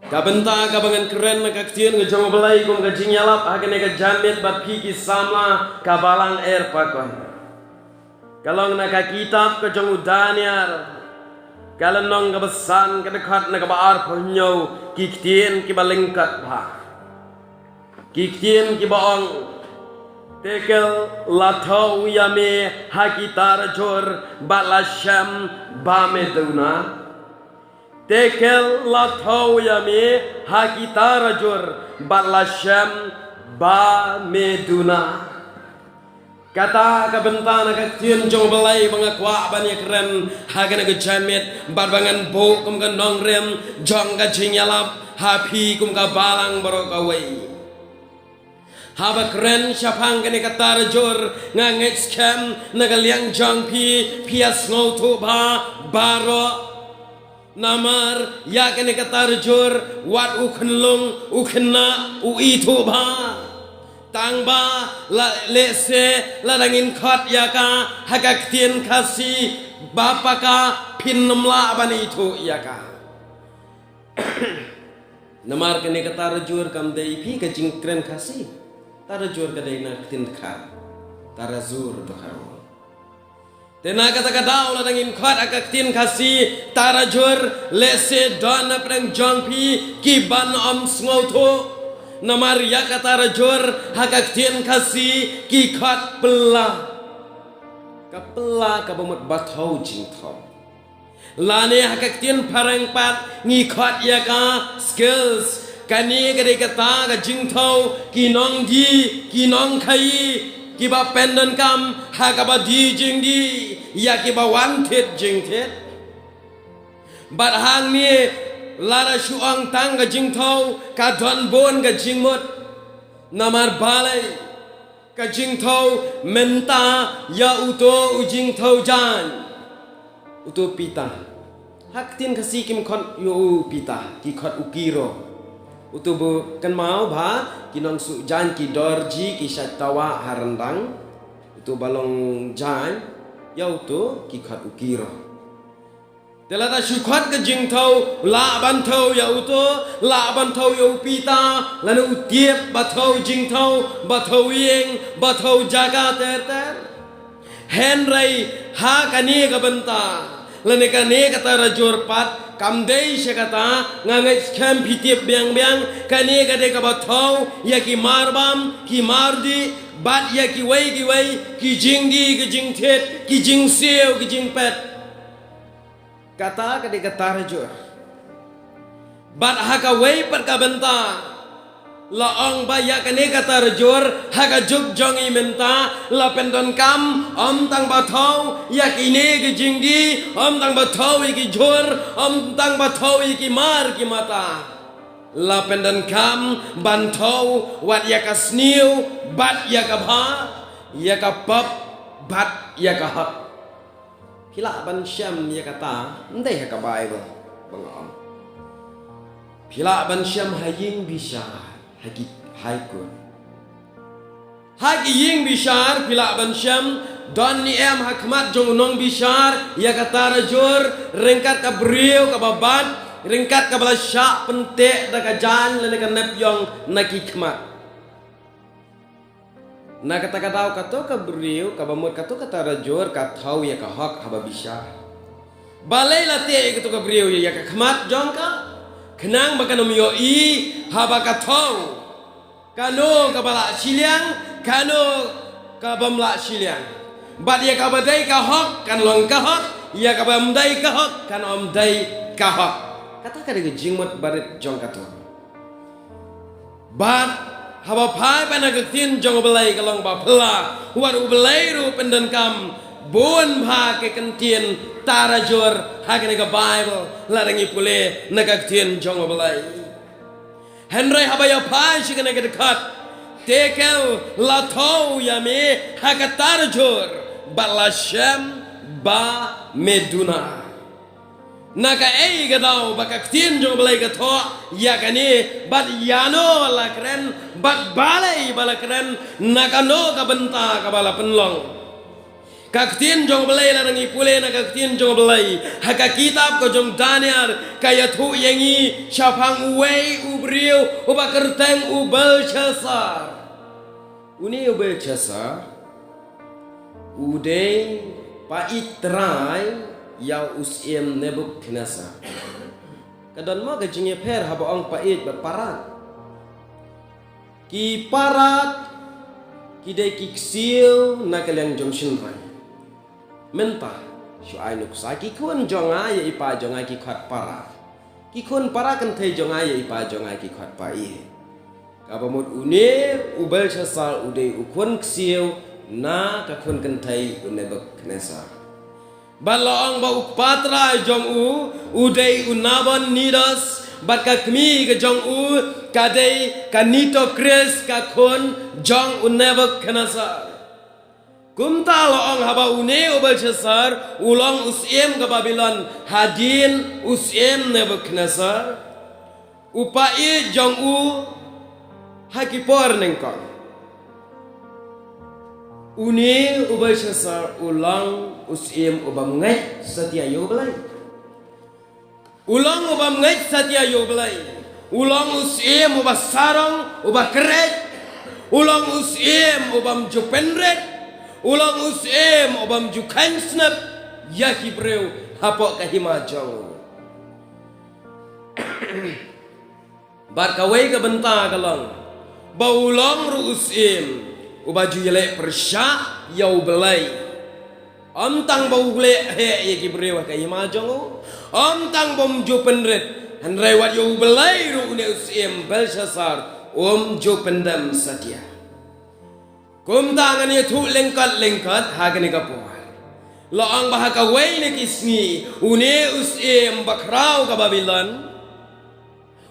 Kabenta kabangan keren na kaktian ke jong belai kum ke jingyalap akan ke jamit bat piki samla kabalang air pakon. Kalong na ka kitab ke jong udanyar. Kalau nong ke besan ke dekat na ke baar punyo kiktian ki balingkat bah. Kiktian ki baong tekel latau yame hakitar jor balasham bameduna. Tekel latau yame hakitar jor balasham bameduna. Kata kabentana kaktian jong belai bangakwa banyak keren hagan ke jamit barbangan bo kum ke nongrem jong ka jingyalap hapi kum ka balang barokawai. Haba keren syapang kene katar jor nganget scam nagaliang jong pias ngotu ba baro namar ya kene katar jor wat ukhenlung ukhna itu ba tangba la lese la dangin khot ya ka hagaktin kasi bapaka pinnumla bani itu ya ka namar kene katar jor kam dei pi ka jingkren kasi tarajur kadai nak tindkar tarazur doharo tena kata kadau la dangin khot akak tin kasi tarajur lese don prang jongpi kiban om sngoto namar ya kata tarajur akak tin kasi ki khot pela kapela kabamut bathau jingthau lane akak tin parang pat ngi khot ya ka skills kani kade kata ka jingthau kinong di kinong khai kiba pendan kam ha ka ba di jing di ya kiba wan thet jing thet bat hang ni lara shuang tang ka jingthau ka don bon ka jingmot namar balai ka jingthau menta ya uto ujingthau jan uto pita hak tin kasi kim khot yo pita ki khot ukiro utubu kan mau ba kinong su jan ki dorji ki satawa harandang utu balong jan ya utu ki khat ukiro telata syukhat ke jingthau la banthau ya utu la banthau ya upita lanu utiep bathau jingthau bathau yeng bathau jaga ter ter henrai ha kani ka banta lane kani kata rajur pat kamdei sekata ngangai scam pitip biang kani kade kabathau ya ki marbam ki mardi bat ya ki wai ki jingdi ki jingthet ki jingseu ki jingpet kata kade kata rajur bat haka wai per kabenta laong ba ya kani kata rajur haka juk jongi menta la pendon kam om tang bathau ya kini ki jingdi om tang bathau ki jor om tang bathau ki mar ki mata la pendon kam banthau wat ya ka sniu bat ya ka bha ya ka pap bat ya ka hak pila ban syam ya kata ndai ka bible bangom pila ban syam haying bisa hagi haikun hagi ying bishar pila ban syam don ni em hakmat jong nong bishar ya kata rajur ringkat ka brio ka babat ringkat ka bala syak pentek da ka jan le ka nep yong nakikmat na kata kadau kato ka brio ka bamut kato kata rajur ka thau ya ka hak haba bishar balai la te kato ka brio ya ka khmat jong ka kenang bakanom yo i haba ka thau kano kabala siliang kano kabamla siliang bat ya kabadai ka hok kan long ka hok ya kabamdai ka hok kan omdai ka hok kata kada ke jingmot barit jong kato bat haba pai panagatin jong belai kalong ba pela war ubelai ru pendan kam bon bha ke kentien tarajur hakene ka bible larangi pule nagagtin jong belai Henry habaya pai shikane ke dekat tekel latau yame hakatarjur balashem ba meduna naka ei gadau bakaktin jong belai ka tho yakani bat yano lakren bat balai balakren naka no ka benta ka bala penlong Kaktin jong belai la nangi pule na kaktin jong belai. Haka kitab ko jong Daniel kaya tu yangi syafang uwei ubriu uba kerteng ubel Chasar. Uni ubel Chasar. Ude pa itrai yau usiem Nebukadnezar. Kadon ma ka jinge per haba ong pa it berparat. Ki parat ki dei kiksiu na kaliang jong shinrai. Mentah syai nuk sa ki kun jong ai ipa jong ai ki khat parat. Ki kun para kan thei jong ai ipa jong ai ki khat pa i. Ka ba mut une ubel Chasar ude ukun ksiu na ka kun kan thei Nebukadnezar. Balong ba upatra jong udei unaban nidas bat ka kmi ke jong kadei kanito kris ka kun jong Nebukadnezar. Kumta loong haba une ubel Chasar ulong usiem ke Babylon hadin usiem Nebukadnezar upai jong hakipor nengkong. Uni ubel Chasar ulang usiem ubam ngai setia yo belai. Ulang ubam ngai setia yo belai. Ulang usiem ubah sarong ubah keret. Ulang usiem ubam jupenret. Ulang usiem ubam jukain snap. Yaki breu hapok kahimajong. Bar kawai ke benta kalang. Baulang ru usiem ubaju yelek persya yau belai. Tang bau belai he ye brewa kai majong. Tang bom jo penret han rewat yau belai ru ne usiem Belshazzar jo pendam setia. Kum tangan ye thu lengkat hagane kapor. Laang bahaka wei ne kisni une usiem bakrau ka Babylon.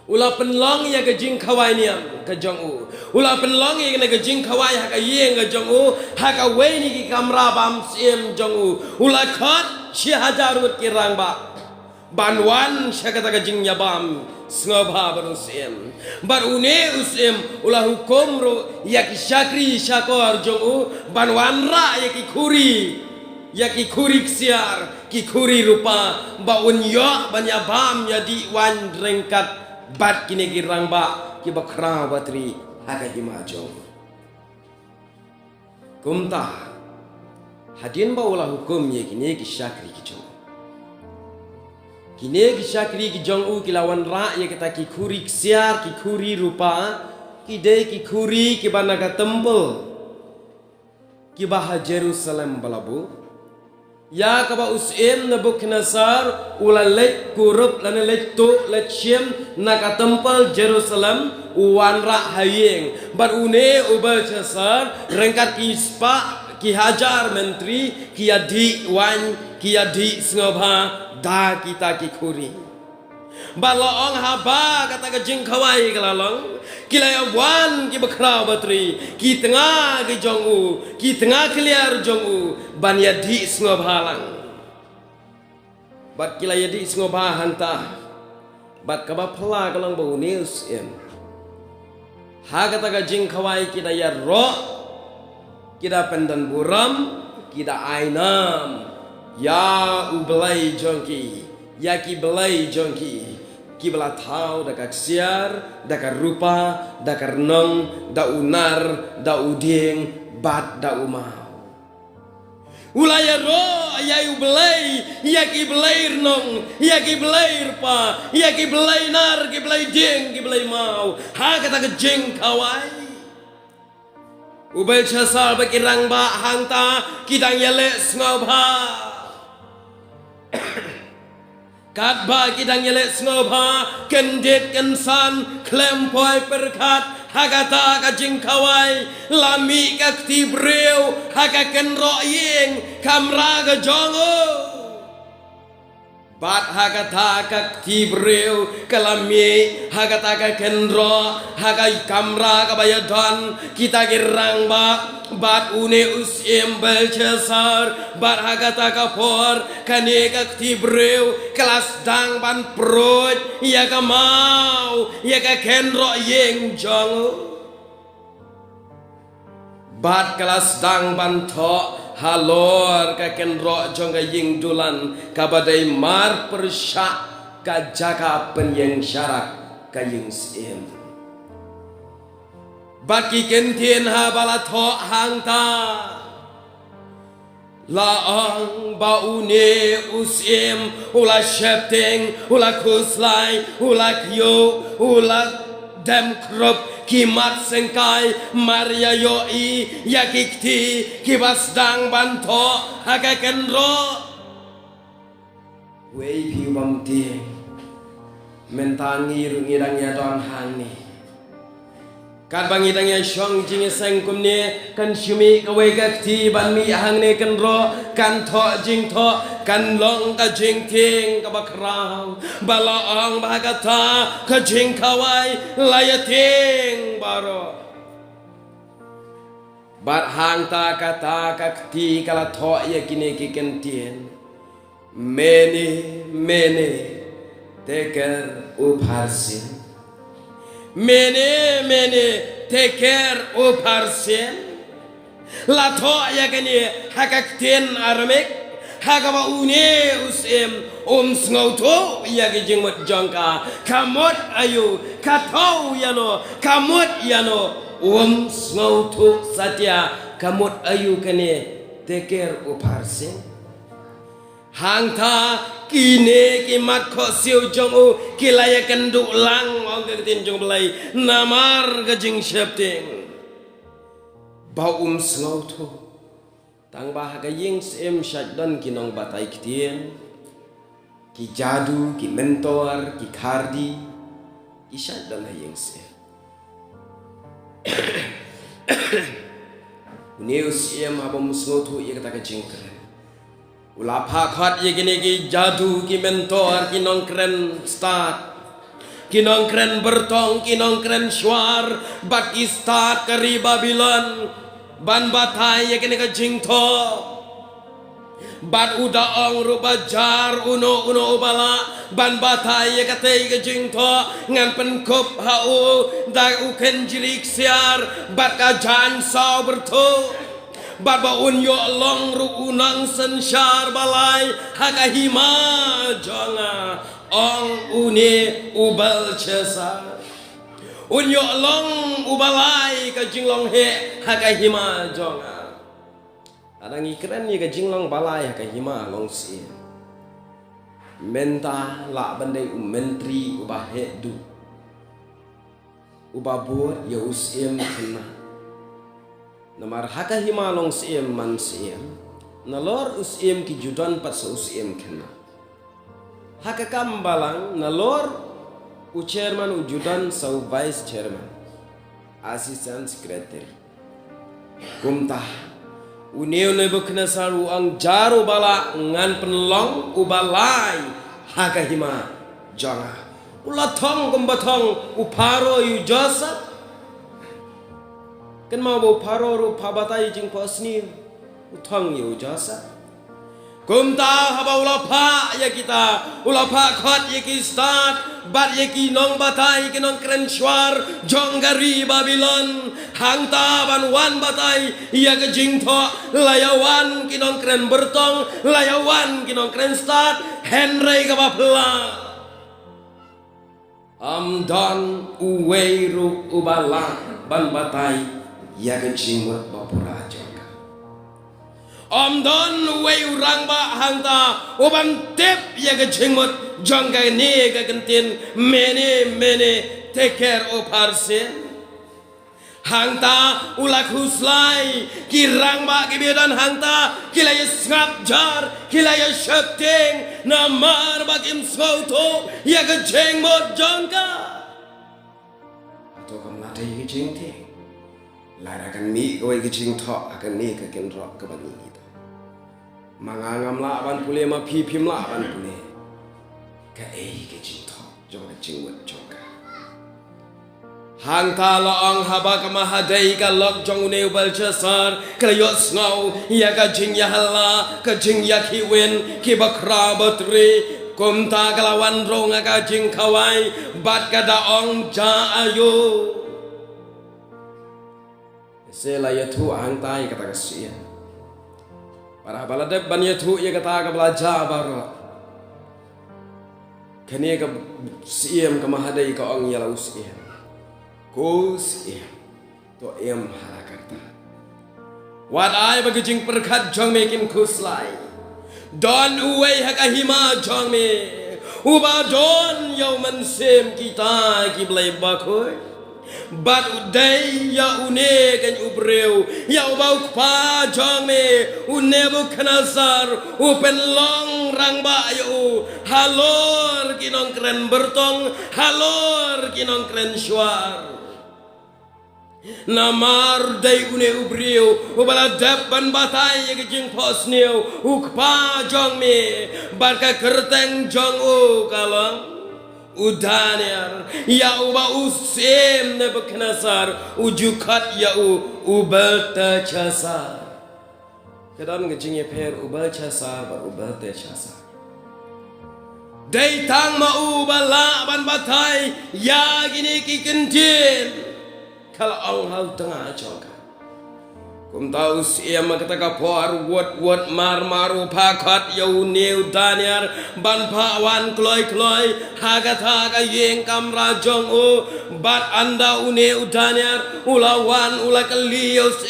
Ula penlong ya ke jing kawai niam ke jong Ula penlong ya ke jing kawai haka yeng ke jong haka wei ni ki kamra bam siem jong Ula khat shi hajarut ki rang ba. Banwan syakata ke jing yabam sngoba baru siem. Bar une usiem ula hukum ro ya ki syakri syakor jong banwan ra ya ki kuri. Ya ki kuri ksiar ki kuri rupa ba unyo banyabam ya di wan rengkat bat kini girang ba ki bakra batri haka himajong. Kumta hadin ba wala hukum ye kini ki syakri ki jong. Kini ki syakri ki jong ki lawan ra ye kita ki kuri ksiar ki kuri rupa ki de ki kuri ki banaga temple ki bah Jerusalem balabu. Ya kaba usiem Nebukadnezar ula let kurup lana let tu let siem naka temple Jerusalem uwanra hayeng bar une ubel Chasar rengkat ispa ki hajar menteri ki adi wan ki adi sngoba da kita ki kuri balong haba kata ke jing kawai kelalong kilaya wan ki bakrau batri ki tengah ki jong ki tengah kliar jong ban yadi sngobalang bat kilaya di sngoba hanta bat kaba phala kalang bau news em ha kata ke jing kawai kita ya ro kita pendan buram kita ainam ya ubelai jongki ya ki belai jongki ki bela tau dakak siar dakar rupa dakar nong da unar da uding bat da umau ulaya ro ya ubelai ya ki belai nong ya ki belai rupa ya ki belai nar ki belai ding ki belai mau ha kata ke jeng kawai ubel Chasar bakirang ba hangta kidang yele sngoba kat ba kidang yele sngoba kendit kensan klempoi perkat hagata ka jingkawai lami ka tibreu haga kenro yeng kamra ga jongo bat hagata ka tibreu kalami hagata ka kenro haga kamra ka bayadon kita girang ba bat une usiem Belshazzar bat hagata ka por kane ka tibreu kelas dang ban proj ya ka mau ya ka kenro yeng jongo bat kelas dang ban tho halor ka ken ro jong ka ying dulan ka badai mar persyak ka jaga penyeng syarak ka ying sim baki ken tien ha bala tho hang ta laang baune usim ula shepting ula kuslai ula kyo ula dem krop kimat sengkai maria yoi yakikti kibasdang banto hakaken ro wei piu bam ti mentangi rungirang ya don hani kan bangi tangya syong jing sang kumne kan syumi kawai kakti ban mi hang ne kan ro kan tho jing tho kan long ka jing ting ka bakrang balaang bahagata ka jing kawai layating baro bat hang ta kata kakti kala tho ya kine ki kentien mene teker upharsin mene teker uparsen la tho ya kani hakakten armek hagaba une usem snauto ya ki jingmot jongka kamot ayu kathau yano kamot yano snauto satya kamot ayu kani teker uparsen hangta kine kimat ko siu jongu kilaya kenduk lang ong ketin jong belai namar gajing shepting bau snauto tang bah ga ying sem shaddan kinong batai kitien ki jadu ki mentor ki khardi ki shaddan ha ying sem neus em abam snauto ye kata gajing kren ula phakhat ye gini ki jadu ki mentor ki nongkren start ki nongkren bertong ki nongkren syar baki start kari Babylon ban batai ye gini ka jingtho ban udaong rubajar uno ubala ban batai ye kate ka jingtho ngan penkop hau da uken jilik siar bat ka jan saw bertho Baba unyo long ru unang sensyar balai hakahima jonga ong une ubal cesa unyo long ubalai ka jinglong he hakahima jonga adang ikren ni ka jinglong balai hakahima long si menta la bandai menteri ubah he du ubabur ya usim kena namar haka himalong siem man siem nalor usiem ki judan pat sa usiem kena haka kambalang nalor u chairman u judan sa vice chairman assistant secretary kumta uneu ne bukna saru ang jaru bala ngan penlong ubalai haka hima janga ulathong kumbathong uparo yu joseph kan mau bau paro ru pabatai jing pasni uthang yu jasa kumta haba ulapa ya kita ulapa khat ye ki start bat ye ki nong batai ki nong kren shwar jonggari Babylon hangta ban wan batai ya ke jing tho layawan ki nong kren bertong layawan ki nong kren start henry ka bapla amdan uwei ru ubala ban batai ya ke jingmot bapura jongka amdan wei urang ba hangta uban tep ya ke jingmot jongka ni ka kentin mene take care of parsen hangta ulak huslai kirang ba kibidan hangta kilaya ngap jar kilaya shepting namar bakim sauto ya ke jingmot jongka atau kamna dai jingting lara kan mi kawai kecing thok akan ni ke ken rok ke bani kita mangangam la ban pule ma phim la ban pule ka kecing thok jong kecing wet joka hang ta laong haba ka mahadai ka lok jong ne bal chasar ka yo snau ya ka jing ya hala ka jing ya kiwen ki bakra batri kumta kalawan rong ka jing kawai bat ka daong ja ayo Sela ya tu hang tai kata kasian para baladep banyak tu ia kata belajar baru. Kini ke siem ke mahadai ke orang ialah usiem. Ko siem to em halakarta. Wat ai bagi jing perkat jong mekin kuslai. Don uwei hakahima jong me. Uba don yau mensem kita ki belai bakoi. Bat udai ya une kan ubreu ya ubau pa jong me une bu kanasar upen long rang ba yu halor kinong kren bertong halor kinong kren syuar namar dai une ubreu ubala depan batai ya jing posneu ukpa jong me barka kerteng jong u kalong Udaniar ya uba usim ne beknasar ujukat ya ubal tachasar kadang ngejing per ubal chasar ba ubal tachasar dai tang ma ubala ban batai ya gini ki kentin kalau ang hal tengah jongka kum tahu siam kata kapor wot maru pakat yau neu daniar ban pawan kloi haga yeng kam rajong bat anda uneu daniar ulawan ula kelius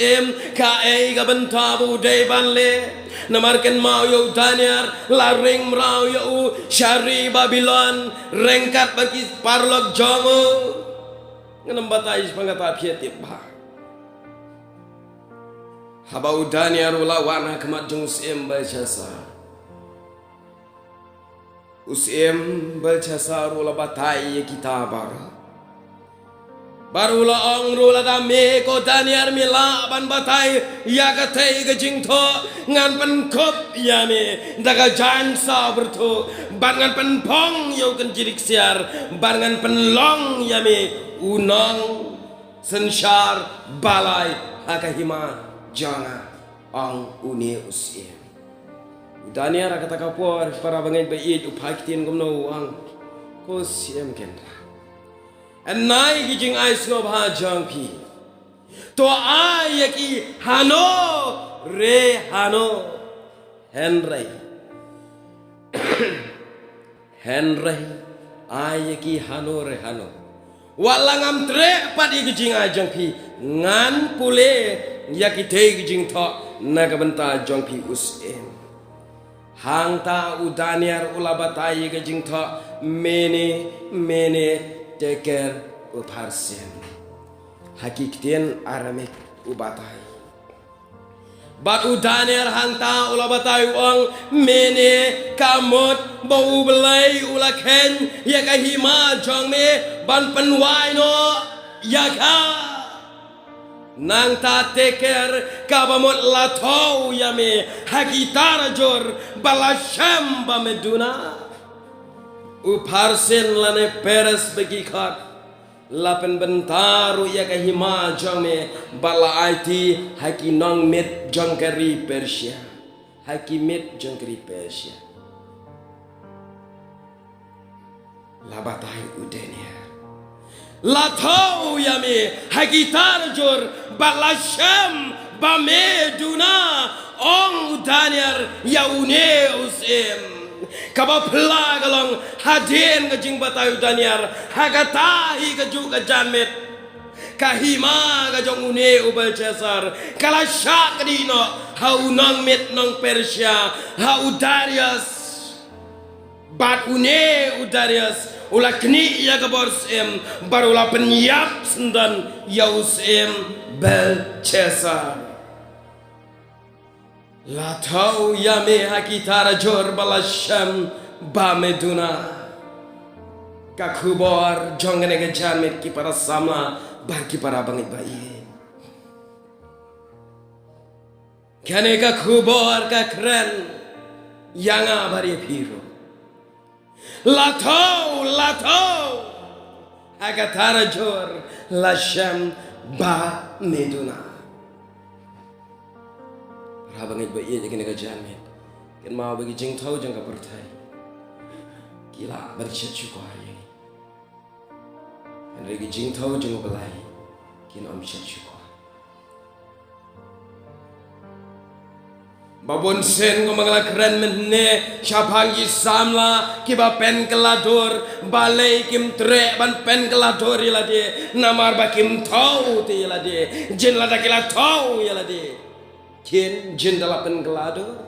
ka bentabu de banle namarken mau yau daniar la ring mrau yau syari Babylon rengkat bagi parlok jongo ngenembatai pangata pietip bah Habau daniar ulawan hakmat jong usiem balchasa. Usiem balchasa rula batai kita bara. Barula ong rula dame ko daniar mila ban batai ya katai gejing to ngan penkop ya me daga jansa berto ban ngan penpong yo kan jirik siar ban ngan penlong ya me unang sensyar balai hakahima jangan ang uni usiem. Udania ra kata kapor para bangai bayi upakitin gumno ang ko siem kenda. Anai gijing ais no bha jangpi. To ai yaki hano re hano Henry. Henry ai yaki hano re hano. Walangam tre padi gijing ai jangpi ngan pule yakitei jing to nagabanta jongpi usem hangta udaniar ulabatai ke jing to mene teker uparsen hakikten aramek ubatai bat udaniar hangta ulabatai wong mene kamot bau belai ulaken yakahima jongme ban penwai no yaka nang ta teker kabamot latau yame hakitara jor balasham bameduna uparsen lane peres begikat lapen bentaru ya kahima jame bala aiti hakinong met jongkeri Persia hakimet jongkeri Persia labatai udenia latau yame hakitar jor balasham bameduna ong daniar yaune usem kaba pelagalong hadin kajing batayu daniar hagatahi kaju kajamet kahima kajong une ubal cesar kala syak dino haunang met nong Persia haudarias bat une udarias ula kni ya kaborsem barula penyap sendan yausem bel cesar la tau yame hakitara jor balasham bameduna kakubor jongene ke jamet ki para sama bagi para bangit bayi kane kakubor ka kren yanga bari piro latau agatara jor lasham ba meduna rabangit ba iya jeng jamet ken mau bagi jeng tau jeng kapertai gila bersyat syukur ini dan lagi jeng tau jeng belai ken om syat syukur babon sen ko mga kren menne syapang isamla kiba pen keladur balai kim tre ban pen keladur ilade namar bakim tau ti ilade jin lada kila tau ilade kin jin dala pen keladur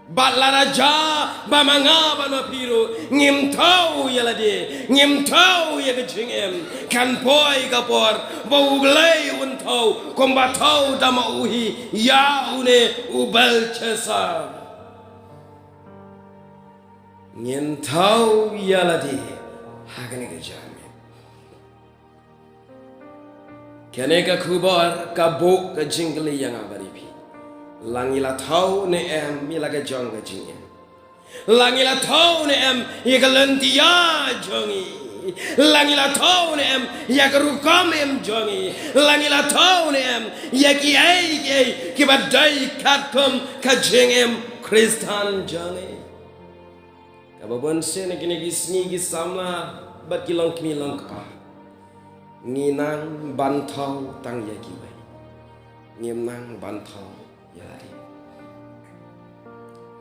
Batlaraja bamanga bama piru ngim tau yalade ngim tau ya kejingem kan poi kapor bau glei un tau komba tau dama uhi ya une ubal chesa ngim tau yalade hagane kejame kene ka kubar kabuk kejingli yang abari langila thau ne em mi laga jong ga jing langila thau ne em ye ga lentia jongi langila thau ne em ya ga rukam em jongi langila thau ne em ya ki ai ki badai katkum ka jing em kristan jongi ka babon se ne kini gisni gisamla bat kilong kimi long ka nginang bantau tang ya ki wai ngimnang bantau yari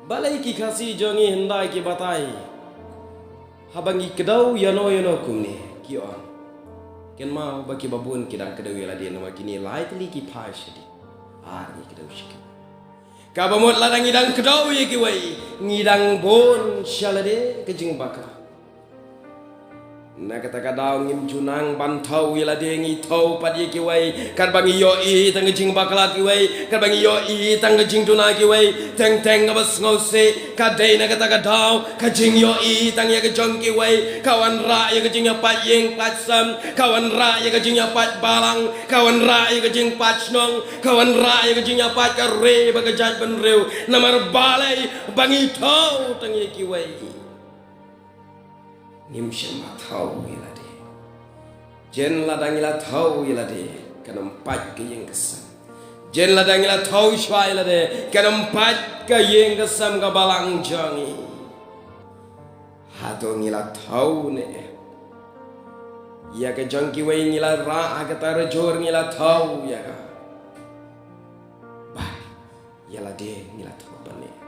balai ki khasi jongi hendai ki batai habangi kedau yano kumni ki on ken mau baki babun kidang kedau yala dia nama kini lightly ki pashdi ari kedau shik ka bamot ladang ngidang kedau ye ki wai ngidang bon shalade kejing baka na kata kadau ngim junang bantau yala de ngi tau padi ki wai kan bangi yo I tang jing bakala ki wai kan bangi yo I tang jing tuna ki wai teng teng abas ngose ka dei na kata kadau ka jing yo I tang ya ke jong ki wai kawan ra ya ke jing ya pat yeng pat sam kawan ra ya ke jing ya pat balang kawan ra ya ke jing pat snong kawan ra ya ke jing ya pat ka re ba ke jaj ben reu namar balai bangi tau tang ya ki wai nimsha matau ilade jen ladang ila tau ilade kanam pat ke yeng kesam jen ladang ila tau shwa ilade kanam pat ke yeng kesam ka balang jangi hatong ila tau ne ya ke jangki wai ngila ra ka tar jor ngila tau ya ka ba yala de ngila tau bane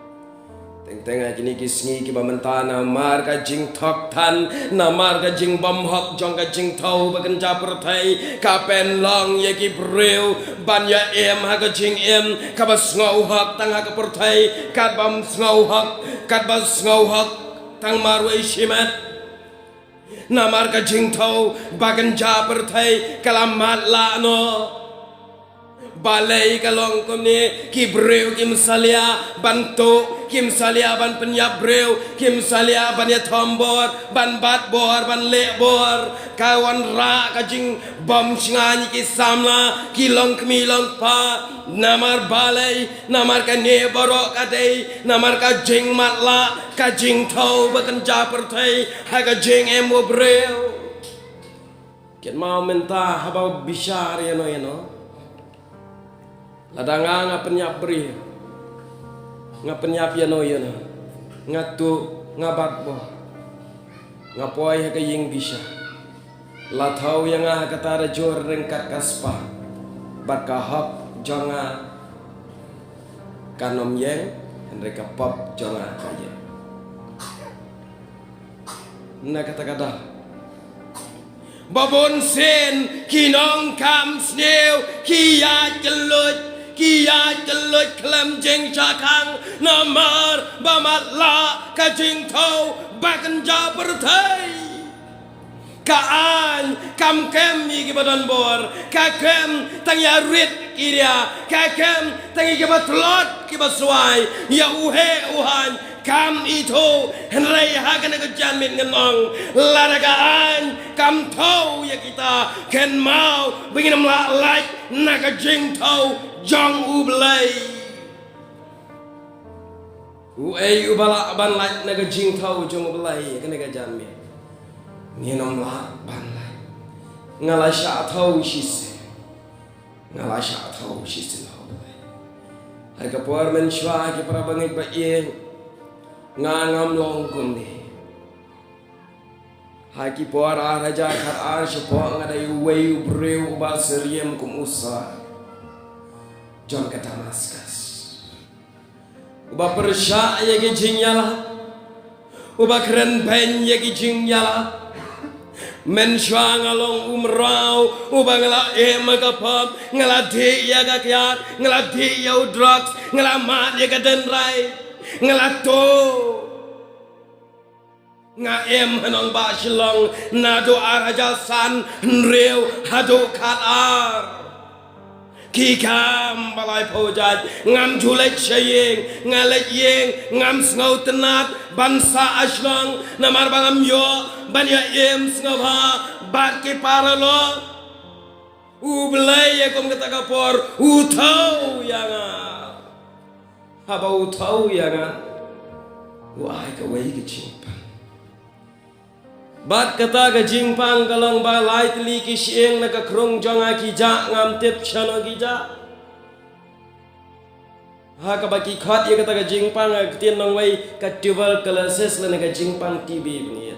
teng-teng kini kisngi ki bamentana mar ka jing thok than na mar ka jing bom hok jong ka jing thau ba kan ja prathai ka pen long ye ki breu ban ya em ha ka jing em ka ba ngau hok tang ha ka prathai ka bam ngau hok ka ba ngau hok tang mar wei shimat na mar ka jing thau ba kan ja prathai kalamat la no balai kalong kumni ki breu kim salia bantu kim salia ban penyap breu kim salia ban ya thombor ban bat bor ban le bor kawan ra kajing bom singani ki samla ki long kmi long pa namar balai namar ka ne borok adai namar ka jing matla ka jing thau bakan ja perthai ha ka jing em breu ken mau menta habau bishar ya no ladang nga penyap beri nga penyap ya no ya nga tu nga bat bo nga poi ha kaying bisa la thau yang nga katara jor rengkat kaspa bat ka hop jonga kanom yeng mereka pop jonga kaya na kata-kata babon sen kinong kam sneu kiya jelut kia jelut klem jeng cakang namar bamatla ka jing thau bakan ja perthai ka an kam kem ni ki badan bor ka kem tang ya rit kiria ka kem tang ki batlot ki baswai ya uhe uhan kam itu henrei hakan ke jamin ngenong laragaan kam thau ya kita ken mau bingin melak naga jing thau jong ublai uai ubala ban lak naga jing thau jong ublai kan naga jamin nginom la ban lak ngala sha thau shise ngala sha thau shise no hai ka por men shwa ki para bangi ba ye ngangam long kumni haki pora raja khat ar shpo ngadai wei breu ba seriem kum usa jon ka Damaskus uba persya ya ke jing yala uba keren pen ya ke jing yala men shwa ngalong umrau uba ngala makapap ngala di ya ka kyat ngala di ya drugs ngala mat ya ka denrai ngala to nga hanong ba shilong na do araja san rew hado khatar ki kam balai phojat ngam julek shayeng ngalek yeng ngam snau tenat bansa ashlong namar bangam yo banya snova bat ke paralo ublay yakom kata kapor utau yanga haba utau yanga wai ka wai ke chimpa bat kata ka jingpang kalong ba lai tli ki sieng na ka krong jonga ki ja ngam tep chano ki ja ha ka ba ki khat ye kata ka jingpang ka tien nong wai ka tuber classes la na ka jingpang tv ni ya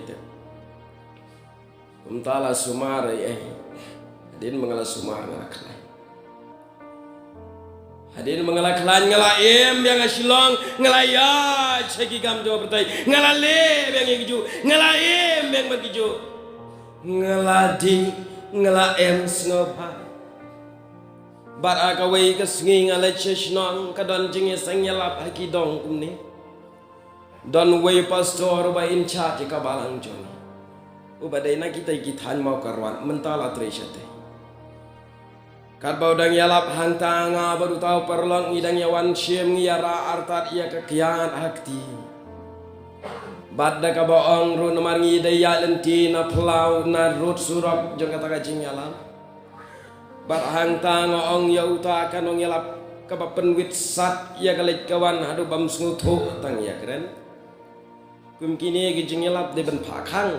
tala sumara hadin mangala sumara ngala hadin mangala klan ngala yang asilong ngala ya cheki gam jo bertai ngala le yang ikju ngala yang makiju ngala di ngala snova bar akawai ka sngi ngala cheshnong kadon jinge sangyala haki dong kumni don way pastor ba in charge ka balang joni ubadai na kita ikithan mau karwan mentala tresate karbau dang yalap hantanga baru tahu perlong idang yawan syem ngiyara artat iya kekiangan hakti badda ka baong ru namar ngidai yalenti na plau na rut surok jong kata kajing yalam bar hantanga ong yauta kanong yalap ka penwit sat ya kalit kawan adu bam sngutu tang ya keren kumkini gijing yalap de ben phakang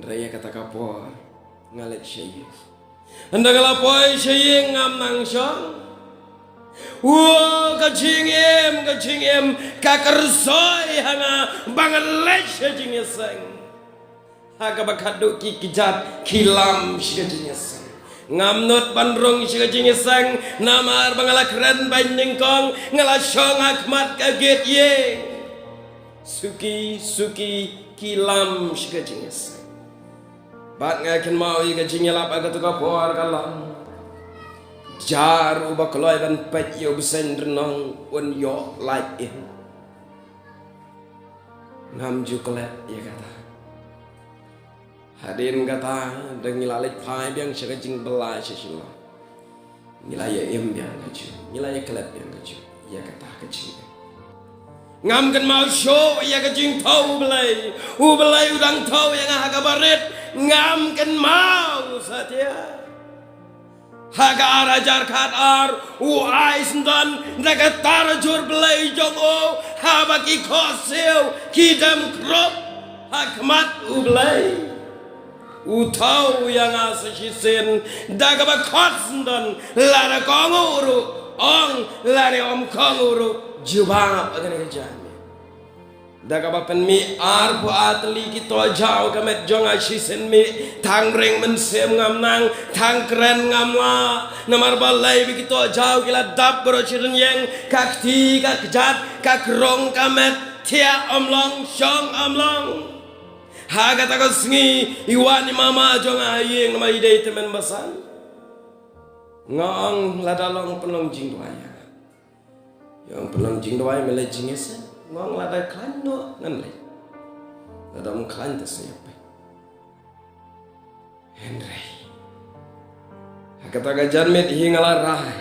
Raya kata kapor ngalet syayih anda ngalapoi syayih ngam nang syong kacing em kakersoi hanga bangalet syajing yasang haga bakadu ki kijat kilam syajing yasang ngamnut bandrong syajing yasang namar bangalak ren banyengkong ngala syong akmat kaget ye suki kilam syajing yasang bat ngakin mau ika jingelap aga tuka por kalam jar uba kloy ban pet yo besen renong un yo like in ngam ju klet ya kata hadin kata deng ngilalik pai biang syaka jing belai syashilo ngilaya em biang kaju ngilaya klet biang kaju ya kata kecil ngam kan mau show ya kajing tau belai udang tau yang haga baret ngam kan mau saja haga arajar khatar ais ndan daga tarajur belai jong o habaki khoseu kidam krop hakmat belai utau yang asisen daga ba khos ndan lara konguru ong lare om konguru jubang apa kena kerja ni? Dah kapan mi arpu atli kita jauh kamet jong asisen mi tang ring mensem ngam nang tang keren ngam la namar balai bi kita jauh kila dap berochiren yang kakti kakjat kakrong kamet tia omlong shong omlong haga takos ngi iwani mama jong ayeng nama idei temen basan ngong ladalong penong jing doaya yang pelang jing doai melai jingesa ngong lada klan no ngan lai lada mu klan ta siapa Henry hakata gajan met hingala rai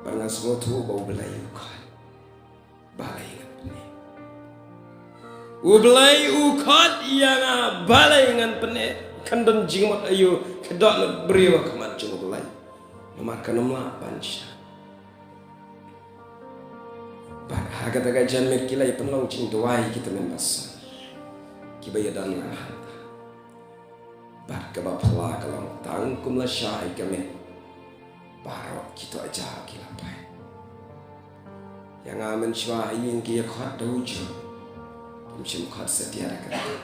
banga smotu bau belai ukon balai ngan ublai ukot yang balai ngan pene kandon jingmot ayu kedok beriwa kemat jung belai nomar kanomla pansha Haga taga janmet kilai penlong cing doai kita membasa kibaya dan ngahat bar kaba pala kalong tangkum la syai kami barok kita aja kilapai yang amen syai yang kia khat dojo pemsim khat setia kata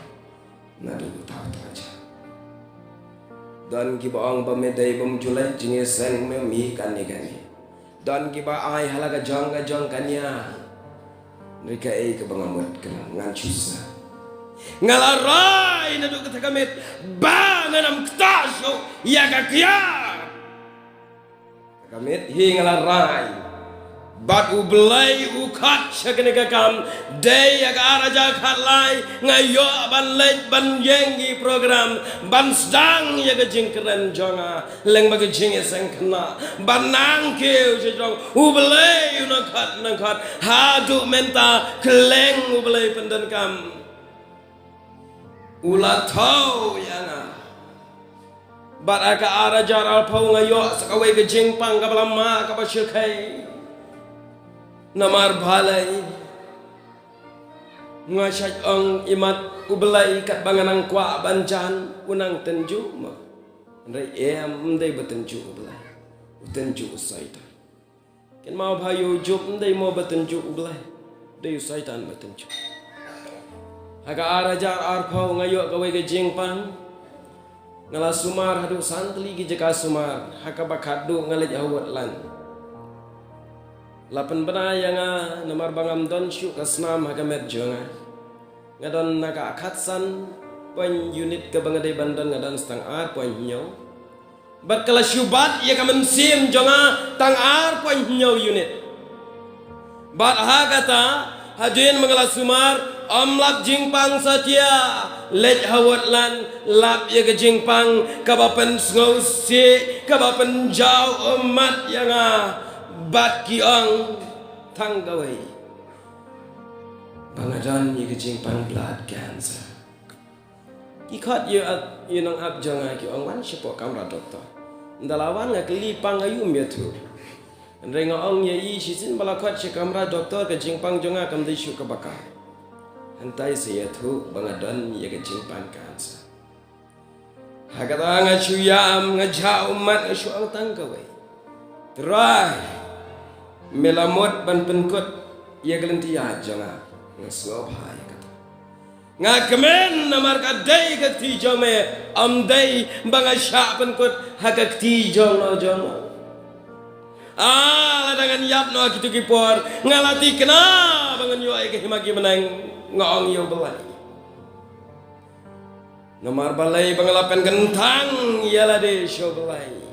nadu tahu aja dan kibaang pamedai pemjulai jinge seng memi kani dan kiba ai halaga jong kanya mereka ke bangamut ngan chusa ngalarai na do katakamit banganam ktasyo ya kakya kamit hi ngalarai bat ublay ukat syakene kam day aga araja khalai ngayo ban lej ban yengi program ban sedang ya jingkeren jonga leng bagi jinge sengkena ban nangkeu jong ublay nangkat hadu menta keleng ublay pendan kam ulat tau yana bat aga araja alpau ngayo sakawai ke jingpang kabalama kabasyakai namar balai ngasyaj ang imat ubelai kat banganang kwa banjan unang tenju ma ndai ndai betenju ubelai tenju saitan ken mau bhayu jup ndai mau betenju ubelai dei saitan betenju aga arajar arphau ngayo kawai ke jingpang ngala sumar hadu santli gi jeka sumar hakabakadu ngalej awat lan lapan bena yang nomor bangam don syuk kasnam hagamet jonga ngadon naga akhatsan poin unit ke bangadai bandan ngadon stang ar poin nyaw bat kala syubat ya kamen sim jonga tang ar poin nyaw unit bat hagata hadin mangala sumar amlap jingpang satya lej hawat lan lap ya ke jingpang kabapen ngausi kabapen jau umat yang bat kiong tanggawai bangadan ye kejing pang blood cancer ikhat ye nang ap janga kiong wan sipo kamra doktor ndalawan ngakli pang ayu metu renga ong ye i sisin balakhat si kamra doktor kejing pang jonga kam dei syu kabaka hantai se yathu bangadan ye kejing pang cancer hagata ngachuyam ngajau umat syu ang tanggawai terai melamot ban penkut ia gelentia jonga ngasop hai kata ngakemen namar kadai kakti jome amdai bangasya penkut hakakti jong jonga ladangan yap no kitu kipor ngalati kena bangan yo ai ke himagi menang ngaong yo belai namar balai bangalapen gentang ialah de syo belai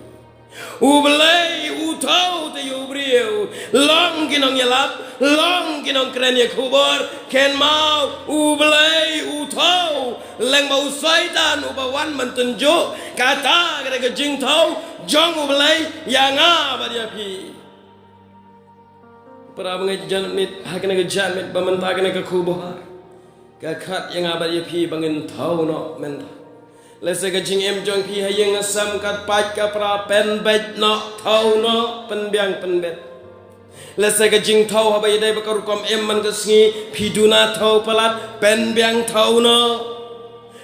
ublay utau te yubriu long kinong yalap long kinong kren ye kubor ken mau ublay utau leng bau saitan ubawan mentunjuk kata kena ke jing tau jong ublay yang apa dia pi para mengejan mit hakena ke jamit bamenta kena ke kubor kakat yang apa dia pi bangin tau no menta lese kajing em jong pi hayeng asam kat pat ka pra pen bet no thau no pen biang pen bet lese kajing thau habai dai bakar kom em man kasngi piduna thau palat pen biang thau no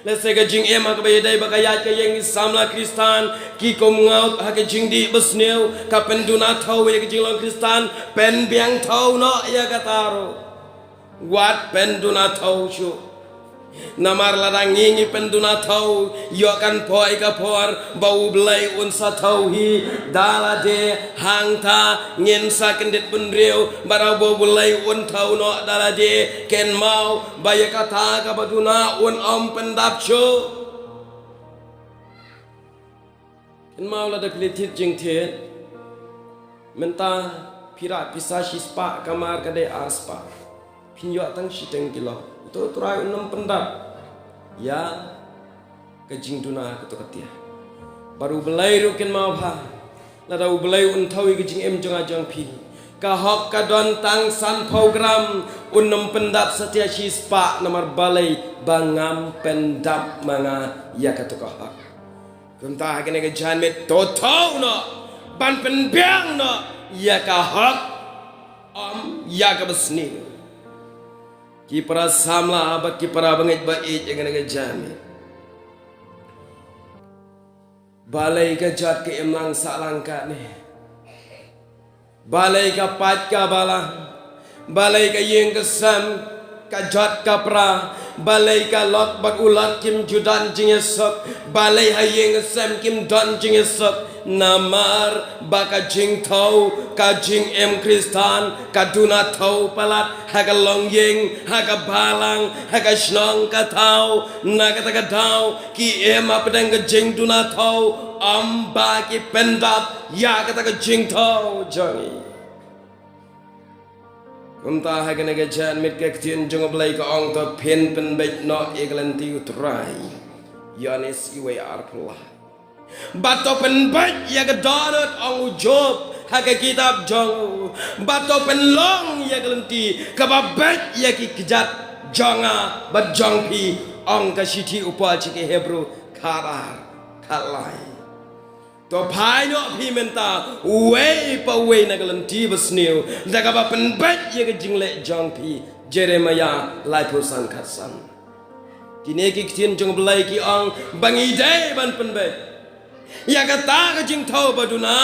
lese kajing em habai dai bakayat ka yeng samla kristan ki kom ngau ha kajing di besneu ka pen duna thau ye kajing long kristan pen biang thau no ya kataro wat pen duna thau shu namar ladang ngingi penduna tau yo kan poi ka por bau blai un sa tau hi dala de hangta ngin sa kendit penriu barau bau blai un tau no dala de ken mau baya kata ka baduna un om pendap chu ken mau la de klitit jing the menta pira pisa sispa kamar kade aspa pinyo tang siteng kilo itu turai unam pendap ya kejing duna ketua baru belai rukin mau bah lada belai untawi kejing em jong ajang pi kahok kadon tang san program unam pendap setia sispa nomor balai bangam pendap manga ya ketua hak kunta kene ke janmet totau no ban penbiang no ya kahok ya ka besni ki para samla abak ki para bangit bait yang nga jami balai ka jat ke emlang salangka ni balai ka pat ka balang balai ka yeng kesam kajat kapra balai ka lot bat ulat kim judan jingesok balai hayeng sem kim don jingesok namar baka jing thau ka jing em kristan ka duna thau palat haga longyeng haga balang haga shnong ka thau nakata ka thau ki em apdang ka jing duna thau amba ki pendap ya kata ka jing thau jangi Kumta hagan aga jan mit ka ktin jong blai ka ong to pen pen bait no eglanti utrai yanis iwe arpula bato pen bait ya ga donut ong job haga kitab jong bato pen long ya glanti ka ba bait ya ki kjat jonga ba jong pi ong ka shiti upa chi ke hebru kharar khalai to phai no phi menta way pa way na galanti basneu daga ba pen bat ye ga jingle jong phi jeremiah lai pho san khasan kine ki tin jong blai ki ong bangi dai ban pen bet ya ga ta ga jing thau ba duna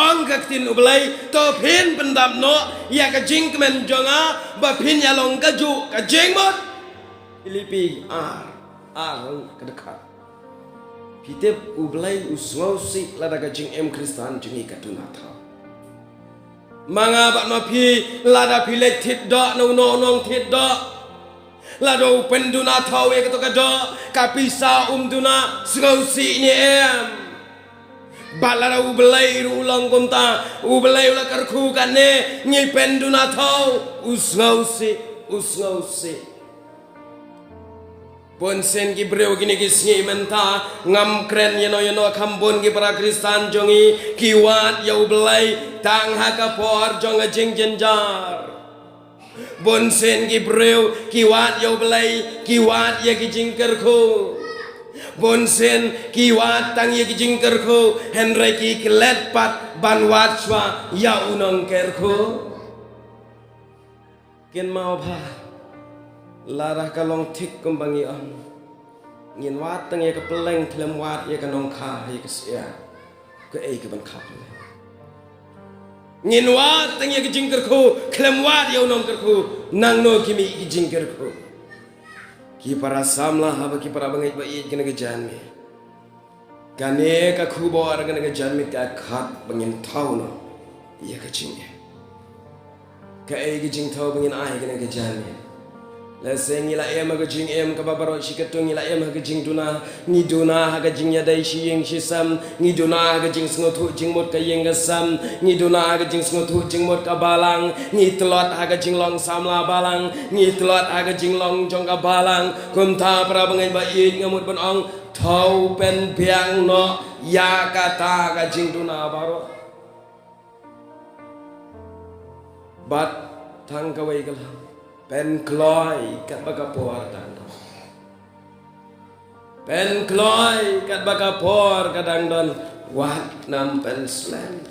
ong ga tin ublai to phin pen dam no ya ga jing men jonga ba phin ya long ka ju ka jing mot filipi ka dekhat Pitep ublay usngau si ladaga jing em kristan jingi katuna tha. Manga ba no pi lada pile thit do no no nong thit do. Lado penduna thawe ka to ka do kapisa duna sngau si ni em. Balada ublay rulang konta ublay ula karku kane ngi penduna thau usngau si. Bonsen ki breu gini ki singi menta ngam kren yeno kambon ki para kristan jongi kiwat yau belai tang haka por jonga jing jenjar bonsen ki breu kiwat yau belai kiwat ya ki jingker ko bonsen kiwat tang ya ki jingker ko henry ki kelet pat banwat swa ya unong ker ko ken mau ba Larah kalong tik kumbangi on ngin wat tang ye ka peleng klem wat ye ka nong kha ye ka sia ko ei ka ban khap ngin wat tang ye ka jingker ko klem wat ye nong ker ko nang no kimi ki jingker ko ki para samla haba ki para bangai ba ye gena ga jan me kane ka khubo ar gena ga jan me ka khat bangin thau no ye ka jing ka ei ki jing thau bangin ai gena ga jan me la sengi la em ga jing em ka babaro shikatung la em ga jing duna ni duna ha ga jing ya dai shi yeng shi sam ni duna ga jing sngo thu jing mot ka yeng ga sam ni duna ga jing sngo thu jing mot ka balang ni tlot ha ga jing long sam la balang ni tlot ha ga jing long jong ka balang kum tha pra bangai ba yin ngamut ban ong thau pen piang no ya ka ta ga jing duna baro bat thang ka wai ga pen kloy kat baka por dan pen kloy kat baka por kadang don wat nam pen slam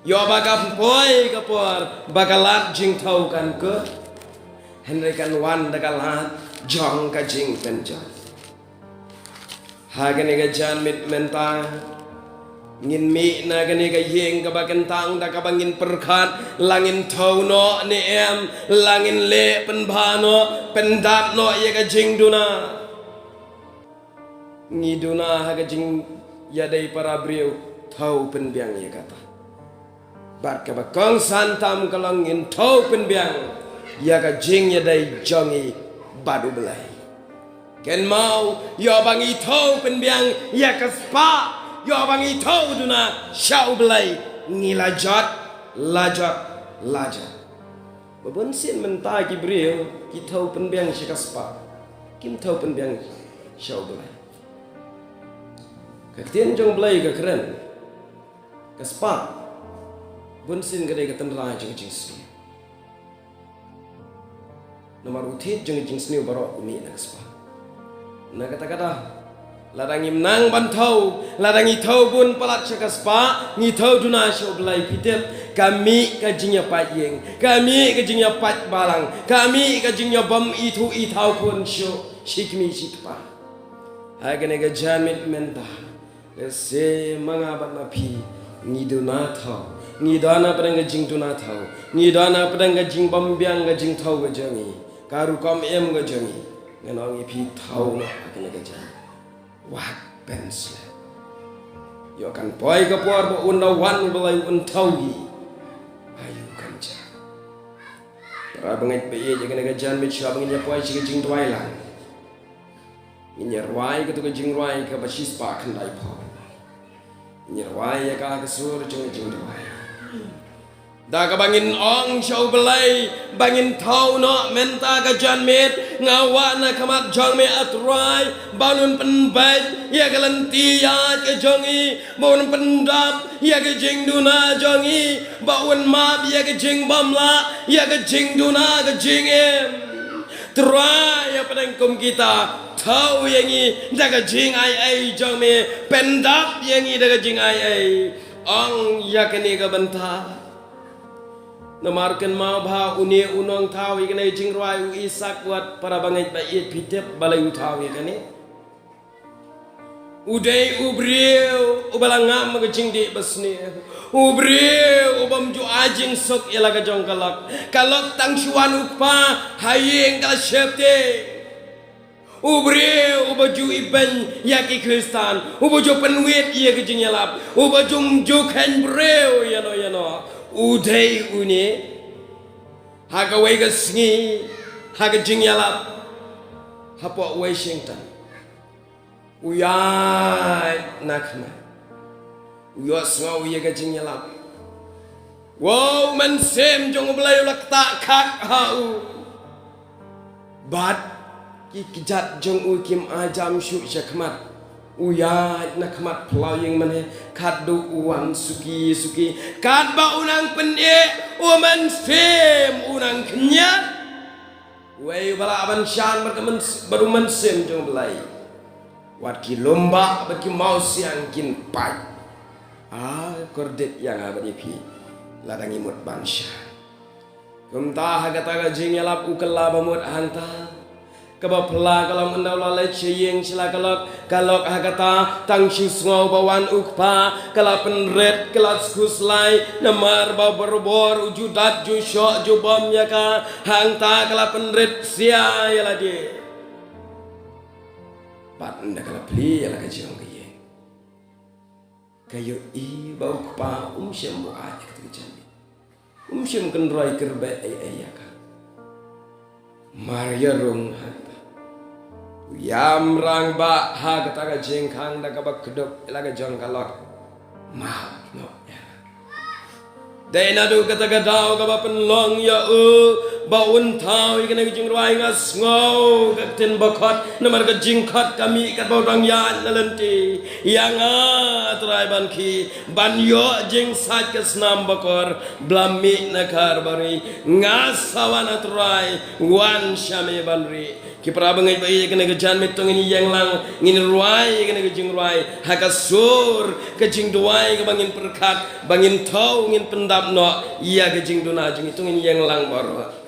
yo baka poi ka por baka lat jing thau kan ke henry kan wan da lat jong ka jing pen jan hagane ga jan mit menta ngin mi na gani ga yeng ka bakan tang da ka bangin perkhat langin thau no ne em langin le pen bhano pen dap no ye ga jing duna ni duna ha ga jing ya dai para breu thau pen biang ye kata bat ka ba kong santam ka langin thau pen biang ya ga jing ya dai jongi badu belai ken mau yo bangi thau pen biang ya ka spa yo bangi thau duna shau belai ngilajat lajat babon sin menta ki breu ki thau pen biang shikaspa kim thau pen biang shau belai ka tien jong belai ka kren kaspa bon sin gade ka tan ra jing jing sni nomor uthit jing jing sni baro umi na kaspa na kata ladang imnang bantau ladang ithau bun palat chakaspa ni thau duna sho blai pitep kami ka jingya payeng kami ka jingya pat balang kami ka jingya bam ithu ithau kun sho shikmi shikpa hagane ga jamit menta se manga bat na phi ni duna thau ni dana padang ga jing duna thau ni dana padang ga jing bam biang ga jing thau ga jangi karu kom em ga jongi nganong ipi thau no akene ga jan wat pensle yo kan poi ka por bo un no wan belai un thau gi ayu kan ja para bangai pe ye ga ga jan mi chwa bangai poi chi ga jing twai lang ni rwai ka to ga jing rwai ka ba shis pa kan dai pho ni rwai ya ka ka sur jing jing twai da ka bangin ong show belai bangin thau no menta ka jan met ngawa na kamat jong me atrai banun pen bai ya galanti ya ke jongi bon pendap ya ke jing duna jongi baun map ya ke jing bamla ya ke jing duna ke jing em trai ya padang kum kita thau yang ni da ka jing ai jong me pendap yang ni da ka jing ai ong ya ke ni ka banta namarkan mau bah uni unong tahu ikan ay jingruai u isak buat para bangai bayi pitep balai utahu ikan ni udai ubriu ubalangam magajing di basni ubriu ubam ju ajing sok ilaga jong kalok tang shuan upa hayeng kala shepte ubriu ubaju iban yaki Kristan ubaju penwit ia kejing yalap ubaju jukan briu yano udai uni haga wega sngi haga jingyalap hapo Washington uyai nakma uyos ngau yega jingyalap wow man sem jong belayu lak tak kak hau bat kijat jong ukim ajam shu syakmat uyai nakmat pelaying mane kadu uang suki kad ba unang pende uman fem unang kenyat wei bala aban shan baru man sem jong belai wat ki lomba bagi mau siang kin pai kordet yang abadi pi ladang imut bansha kumta hagata jing yalap ukalla bamut hanta kaba pela kalau mendau lalai ceyeng sila kalau kata tang singau bawan ukpa kalau penret kalau skuslai namar bau berbor ujudat jusok jubam ya ka hangta kalau penret sia ya lagi pat anda kalau beli ya lagi jong kiye kayu i bau ukpa syem bu aja ketika jami syem kendrai kerbe ya ka Maria rung yam rang ba ha kata ka jengkang da ka ba kedok laga jong kalok ma no ya dai na du kata ka dau ka ba penlong ya ba un thau i ka ne jing rwai ngas ngau ka tin ba khat na mar ka jing khat kami ka ba dang ya na lenti yang trai ban ki ban yo jing sat ka snam bakor blami na kar bari ngas sawana trai wan shame banri ki prabangai bayi kena kejan metong ini yang lang ngin ruai kena kejing ruai hakasur kejing duai ke bangin perkat bangin tau ngin pendam no iya kejing duna jing itu ini yang lang baru